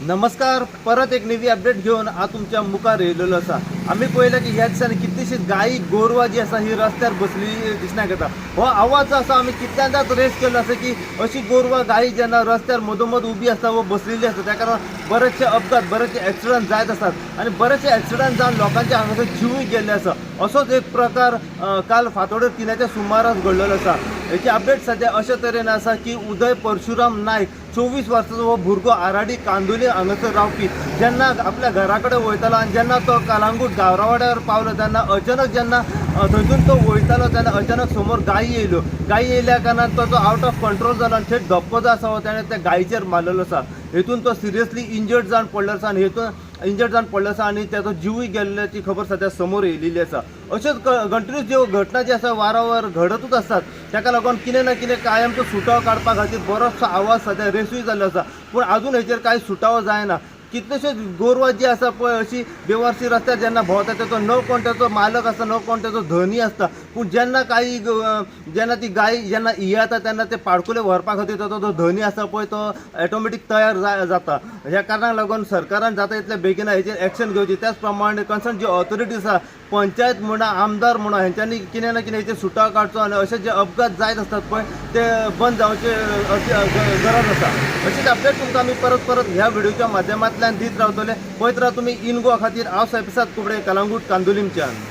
नमस्कार. परत एक नवी अपडेट घेऊन आज तुमच्या मुखार येयलेलो आसा. आम्ही पळयलें की ह्या दिसांनी कितलीशीच गायी गोरवां जी आसा ही रस्त्यार बसली दिसण्याक येता. हो आवाज जो आसा आमी कितल्यांदाच रेस केलो आसा की अशी गोरवां गायी जेन्ना रस्त्यार मदोमद उबी आसता व बसलेली आसता त्या कारण बरेचशे अपघात बरेचशे ॲक्सिडंट जायत असतात आणि बरेचशे ॲक्सिडंट जावन लोकांचे हांगासर जीवूय गेल्ले आसा. असोच एक प्रकार काल फातोडेर तिनाच्या सुमारास घडलेलो आसा. हेची अपडेट सध्या अशा तरेन आसा की उदय परशुराम नायक 24 वर्साचो हो भुरगो आराडी कांदोली हांगासर रावपी जेन्ना आपल्या घरा कडेन वयतालो आनी जेन्ना तो कलांगूट गांवरावाड्यार पावलो तेन्ना अचानक जेन्ना थंयसून तो वयतालो तेन्ना अचानक समोर गायी येयल्यो. गायी येयल्या कारणान तो आउट ऑफ कंट्रोल जालो आनी थंय धप्पो जो आसा ताणें त्या गायीचेर मारलेलो आसा. हेतून तो सिरियसली इंजर्ड जावन पडलो आसा आनी इंजर्ड जावन पडलो आसा आनी त्याचो जिवूय गेल्ल्याची खबर सध्या समोर येयलेली आसा. अश्योच कंटिन्यूस ज्यो घटना जी आसा वारंवार घडतूच आसतात. ताका लागून कितें ना कितें कायमचो सुटावो काडपा खातीर बरोचसो आवाज सध्या रेसूय जाल्लो आसा. पूण आजून हेचेर कांय सुटावो जायना. कितल्योश्योच गोरवां जी आसा पळय अशी बेवारशी रस्त्यार जेन्ना भोंवता तेचो न कोण तेचो मालक आसता न कोण तेचो धनी आसता. पूण जेन्ना जेन्ना ती गाय जेन्ना इयेता तेन्ना ते पाडकुले व्हरपा खातीर तो जो धनी आसा पळय तो ऑटोमॅटीक तयार जाता. ह्या कारणाक लागून सरकारान जाता तितले बेगीना हेचेर एक्शन घेवची. त्याच प्रमाणे कन्सर्न जी ऑथॉरिटीज आसा पंचायत म्हणा आमदार म्हणा हेंच्यांनी कितें ना कितें हेचेर सुटाव काडचो आनी अशे जे अपघात जायत आसतात पळय ते बंद जावचे गरज आसा. अशीच अपडेट तुमकां आमी परत ह्या व्हिडिओच्या माध्यमांतल्यान दीत रावतले. पळयत राहा तुमी इन गोवा खातीर हांव सायप्रसाद कुबडे कलांगूट कांदोलीमच्यान.